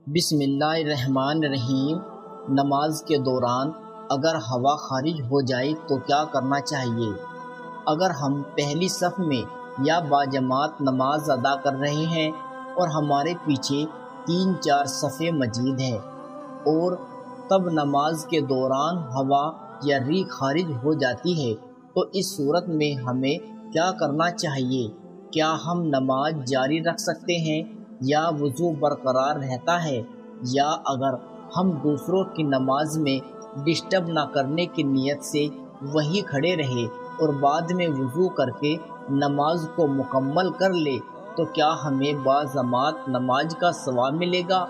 بسم اللہ الرحمن الرحیم۔ نماز کے دوران اگر ہوا خارج ہو جائے تو کیا کرنا چاہیے؟ اگر ہم پہلی صف میں یا باجماعت نماز ادا کر رہے ہیں اور ہمارے پیچھے 3-4 صفیں مزید ہیں اور تب نماز کے دوران ہوا یا ریح خارج ہو جاتی ہے تو اس صورت میں ہمیں کیا کرنا چاہیے؟ کیا ہم نماز جاری رکھ سکتے ہیں یا وضو برقرار رہتا ہے؟ یا اگر ہم دوسروں کی نماز میں ڈسٹرب نہ کرنے کی نیت سے وہیں کھڑے رہے اور بعد میں وضو کر کے نماز کو مکمل کر لے تو کیا ہمیں باجماعت نماز کا ثواب ملے گا؟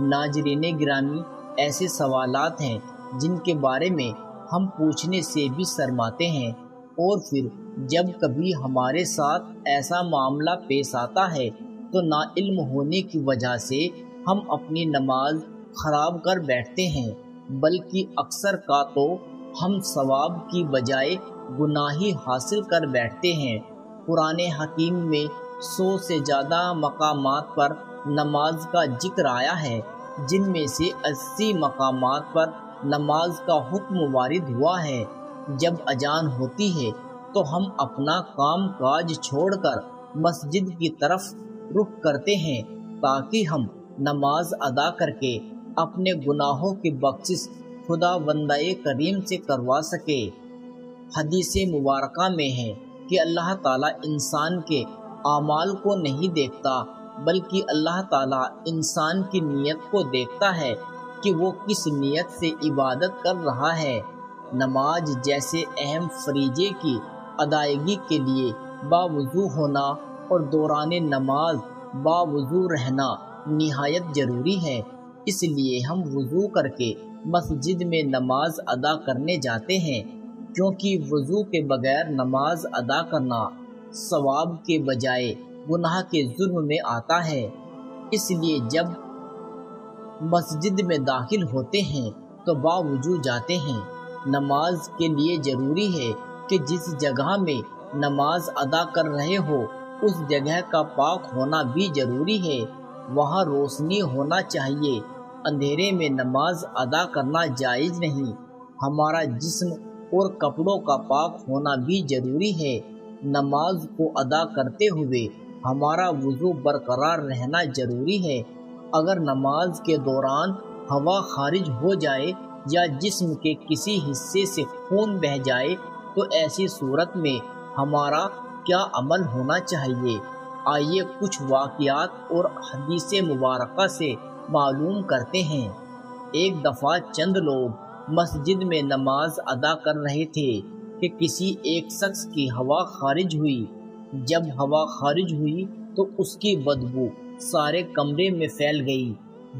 ناظرین گرامی، ایسے سوالات ہیں جن کے بارے میں ہم پوچھنے سے بھی شرماتے ہیں، اور پھر جب کبھی ہمارے ساتھ ایسا معاملہ پیش آتا ہے تو ناعلم ہونے کی وجہ سے ہم اپنی نماز خراب کر بیٹھتے ہیں، بلکہ اکثر کا تو ہم ثواب کی بجائے گناہی حاصل کر بیٹھتے ہیں۔ قرآن حکیم میں 100 سے زیادہ مقامات پر نماز کا ذکر آیا ہے، جن میں سے 80 مقامات پر نماز کا حکم وارد ہوا ہے۔ جب اذان ہوتی ہے تو ہم اپنا کام کاج چھوڑ کر مسجد کی طرف رخ کرتے ہیں تاکہ ہم نماز ادا کر کے اپنے گناہوں کی بخشش خداوند کریم سے کروا سکے۔ حدیث مبارکہ میں ہے کہ اللہ تعالیٰ انسان کے اعمال کو نہیں دیکھتا، بلکہ اللہ تعالیٰ انسان کی نیت کو دیکھتا ہے کہ وہ کس نیت سے عبادت کر رہا ہے۔ نماز جیسے اہم فریضے کی ادائیگی کے لیے باوضو ہونا اور دوران نماز باوضو رہنا نہایت ضروری ہے، اس لیے ہم وضو کر کے مسجد میں نماز ادا کرنے جاتے ہیں، کیونکہ وضو کے بغیر نماز ادا کرنا ثواب کے بجائے گناہ کے جرم میں آتا ہے۔ اس لیے جب مسجد میں داخل ہوتے ہیں تو باوضو جاتے ہیں۔ نماز کے لیے ضروری ہے کہ جس جگہ میں نماز ادا کر رہے ہو اس جگہ کا پاک ہونا بھی ضروری ہے، وہاں روشنی ہونا چاہیے۔ اندھیرے میں نماز ادا کرنا جائز نہیں۔ ہمارا جسم اور کپڑوں کا پاک ہونا بھی ضروری ہے۔ نماز کو ادا کرتے ہوئے ہمارا وضو برقرار رہنا ضروری ہے۔ اگر نماز کے دوران ہوا خارج ہو جائے یا جسم کے کسی حصے سے خون بہہ جائے تو ایسی صورت میں ہمارا کیا عمل ہونا چاہیے؟ آئیے کچھ واقعات اور حدیث مبارکہ سے معلوم کرتے ہیں۔ ایک دفعہ چند لوگ مسجد میں نماز ادا کر رہے تھے کہ کسی ایک شخص کی ہوا خارج ہوئی۔ جب ہوا خارج ہوئی تو اس کی بدبو سارے کمرے میں پھیل گئی۔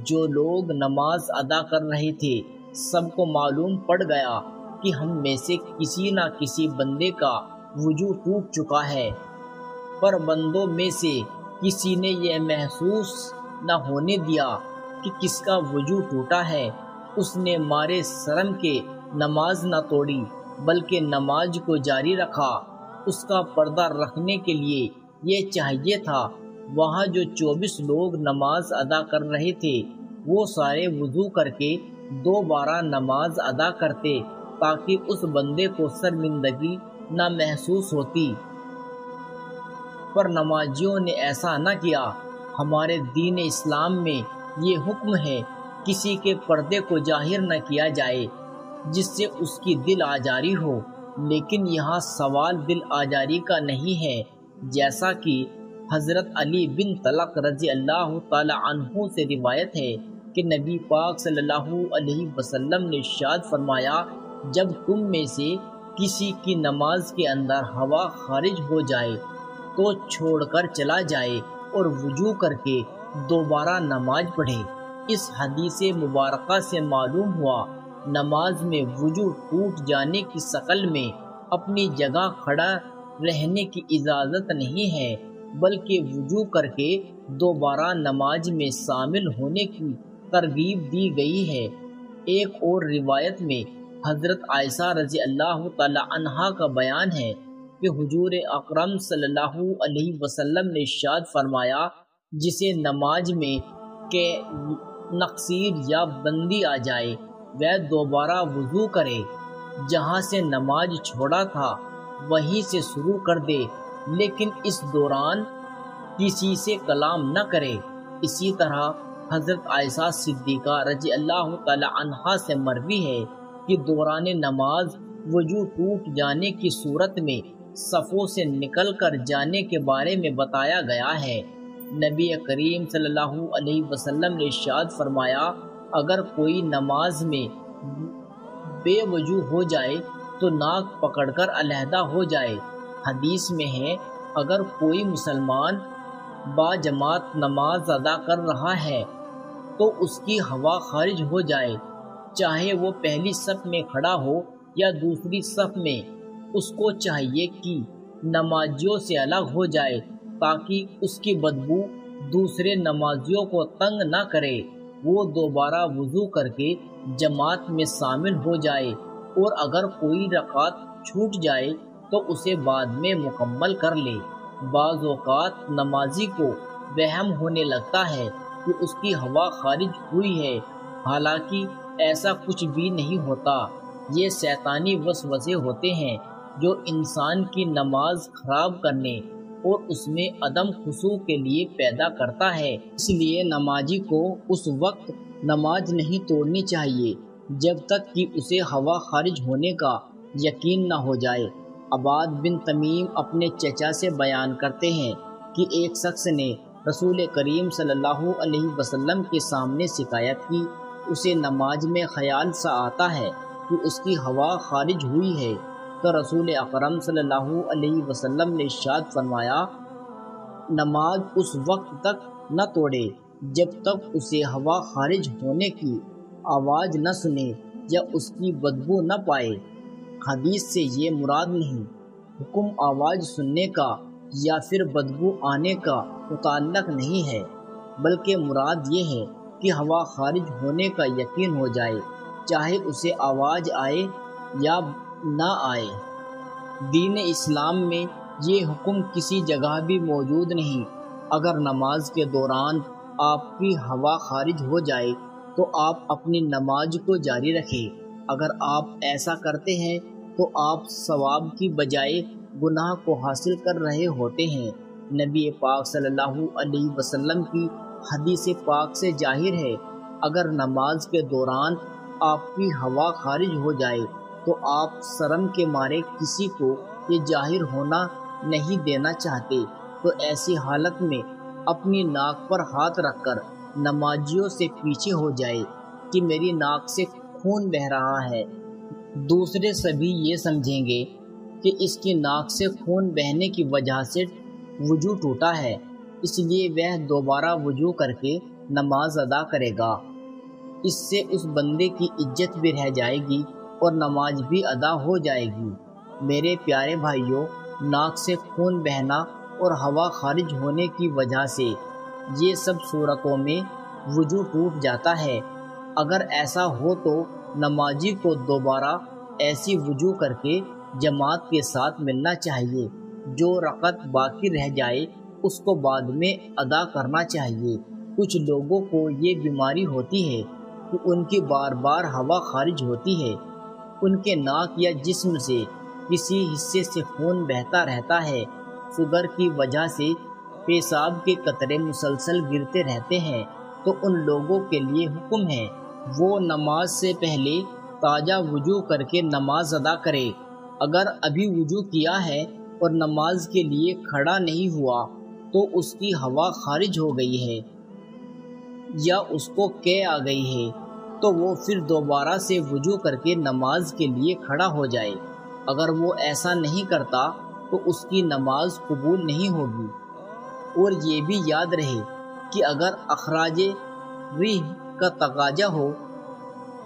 جو لوگ نماز ادا کر رہے تھے سب کو معلوم پڑ گیا کہ ہم میں سے کسی نہ کسی بندے کا وضو ٹوٹ چکا ہے، پر بندوں میں سے کسی نے یہ محسوس نہ ہونے دیا کہ کس کا وضو ٹوٹا ہے۔ اس نے مارے شرم کے نماز نہ توڑی بلکہ نماز کو جاری رکھا۔ اس کا پردہ رکھنے کے لیے یہ چاہیے تھا۔ وہاں جو 24 لوگ نماز ادا کر رہے تھے وہ سارے وضو کر کے دوبارہ نماز ادا کرتے تاکہ اس بندے کو شرمندگی نہ محسوس ہوتی، پر نمازیوں نے ایسا نہ کیا۔ ہمارے دین اسلام میں یہ حکم ہے کسی کے پردے کو ظاہر نہ کیا جائے جس سے اس کی دل آزاری ہو، لیکن یہاں سوال دل آزاری کا نہیں ہے، جیسا کہ حضرت علی بن طلق رضی اللہ تعالی عنہ سے روایت ہے کہ نبی پاک صلی اللہ علیہ وسلم نے ارشاد فرمایا، جب تم میں سے کسی کی نماز کے اندر ہوا خارج ہو جائے تو چھوڑ کر چلا جائے اور وضو کر کے دوبارہ نماز پڑھے۔ اس حدیث مبارکہ سے معلوم ہوا نماز میں وضو ٹوٹ جانے کی شکل میں اپنی جگہ کھڑا رہنے کی اجازت نہیں ہے، بلکہ وضو کر کے دوبارہ نماز میں شامل ہونے کی ترغیب دی گئی ہے۔ ایک اور روایت میں حضرت عائشہ رضی اللہ تعالی عنہا کا بیان ہے کہ حضور اکرم صلی اللہ علیہ وسلم نے ارشاد فرمایا، جسے نماز میں نقصیر یا بندی آ جائے وہ دوبارہ وضو کرے، جہاں سے نماز چھوڑا تھا وہیں سے شروع کر دے، لیکن اس دوران کسی سے کلام نہ کرے۔ اسی طرح حضرت عائشہ صدیقہ رضی اللہ تعالی عنہا سے مروی ہے کہ دوران نماز وضو ٹوٹ جانے کی صورت میں صفوں سے نکل کر جانے کے بارے میں بتایا گیا ہے۔ نبی کریم صلی اللہ علیہ وسلم نے ارشاد فرمایا، اگر کوئی نماز میں بے وضو ہو جائے تو ناک پکڑ کر علیحدہ ہو جائے۔ حدیث میں ہے، اگر کوئی مسلمان با جماعت نماز ادا کر رہا ہے تو اس کی ہوا خارج ہو جائے، چاہے وہ پہلی صف میں کھڑا ہو یا دوسری صف میں، اس کو چاہیے کہ نمازیوں سے الگ ہو جائے تاکہ اس کی بدبو دوسرے نمازیوں کو تنگ نہ کرے۔ وہ دوبارہ وضو کر کے جماعت میں شامل ہو جائے، اور اگر کوئی رکعت چھوٹ جائے تو اسے بعد میں مکمل کر لے۔ بعض اوقات نمازی کو وہم ہونے لگتا ہے کہ اس کی ہوا خارج ہوئی ہے، حالانکہ ایسا کچھ بھی نہیں ہوتا۔ یہ شیطانی وسوسے ہوتے ہیں جو انسان کی نماز خراب کرنے اور اس میں عدم خشوع کے لیے پیدا کرتا ہے۔ اس لیے نمازی کو اس وقت نماز نہیں توڑنی چاہیے جب تک کہ اسے ہوا خارج ہونے کا یقین نہ ہو جائے۔ عباد بن تمیم اپنے چچا سے بیان کرتے ہیں کہ ایک شخص نے رسول کریم صلی اللہ علیہ وسلم کے سامنے شکایت کی۔ اسے نماز میں خیال سا آتا ہے کہ اس کی ہوا خارج ہوئی ہے، تو رسول اکرم صلی اللہ علیہ وسلم نے ارشاد فرمایا، نماز اس وقت تک نہ توڑے جب تک اسے ہوا خارج ہونے کی آواز نہ سنے یا اس کی بدبو نہ پائے۔ حدیث سے یہ مراد نہیں حکم آواز سننے کا یا پھر بدبو آنے کا متعلق نہیں ہے، بلکہ مراد یہ ہے کہ ہوا خارج ہونے کا یقین ہو جائے، چاہے اسے آواز آئے یا نہ آئے۔ دین اسلام میں یہ حکم کسی جگہ بھی موجود نہیں۔ اگر نماز کے دوران آپ کی ہوا خارج ہو جائے تو آپ اپنی نماز کو جاری رکھیں۔ اگر آپ ایسا کرتے ہیں تو آپ ثواب کی بجائے گناہ کو حاصل کر رہے ہوتے ہیں۔ نبی پاک صلی اللہ علیہ وسلم کی حدیث پاک سے ظاہر ہے، اگر نماز کے دوران آپ کی ہوا خارج ہو جائے تو آپ شرم کے مارے کسی کو یہ ظاہر ہونا نہیں دینا چاہتے، تو ایسی حالت میں اپنی ناک پر ہاتھ رکھ کر نمازیوں سے پیچھے ہو جائے کہ میری ناک سے خون بہہ رہا ہے۔ دوسرے سبھی یہ سمجھیں گے کہ اس کی ناک سے خون بہنے کی وجہ سے وضو ٹوٹا ہے، اس لیے وہ دوبارہ وضو کر کے نماز ادا کرے گا۔ اس سے اس بندے کی عزت بھی رہ جائے گی اور نماز بھی ادا ہو جائے گی۔ میرے پیارے بھائیوں، ناک سے خون بہنا اور ہوا خارج ہونے کی وجہ سے یہ سب صورتوں میں وضو ٹوٹ جاتا ہے۔ اگر ایسا ہو تو نمازی کو دوبارہ ایسی وضو کر کے جماعت کے ساتھ ملنا چاہیے۔ جو رکعت باقی رہ جائے اس کو بعد میں ادا کرنا چاہیے۔ کچھ لوگوں کو یہ بیماری ہوتی ہے کہ ان کی بار بار ہوا خارج ہوتی ہے، ان کے ناک یا جسم سے کسی حصے سے خون بہتا رہتا ہے۔ شوگر کی وجہ سے پیشاب کے قطرے مسلسل گرتے رہتے ہیں، تو ان لوگوں کے لیے حکم ہے وہ نماز سے پہلے تازہ وضو کر کے نماز ادا کرے۔ اگر ابھی وضو کیا ہے اور نماز کے لیے کھڑا نہیں ہوا تو اس کی ہوا خارج ہو گئی ہے یا اس کو قے آ گئی ہے، تو وہ پھر دوبارہ سے وضو کر کے نماز کے لیے کھڑا ہو جائے۔ اگر وہ ایسا نہیں کرتا تو اس کی نماز قبول نہیں ہوگی۔ اور یہ بھی یاد رہے کہ اگر اخراج ریح کا تقاضا ہو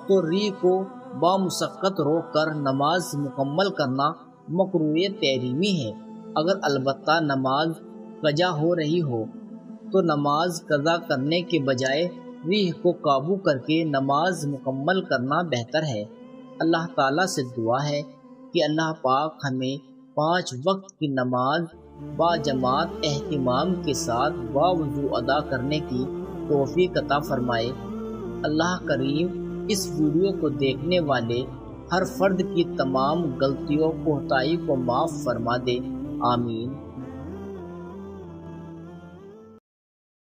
تو ریح کو بامشقت روک کر نماز مکمل کرنا مکروہ تحریمی ہے۔ اگر البتہ نماز قضا ہو رہی ہو تو نماز قضا کرنے کے بجائے ریح کو قابو کر کے نماز مکمل کرنا بہتر ہے۔ اللہ تعالیٰ سے دعا ہے کہ اللہ پاک ہمیں 5 وقت کی نماز با جماعت اہتمام کے ساتھ باوضو ادا کرنے کی توفیق عطا فرمائے۔ اللہ کریم اس ویڈیو کو دیکھنے والے ہر فرد کی تمام غلطیوں کوتاہی کو معاف فرما دے، آمین۔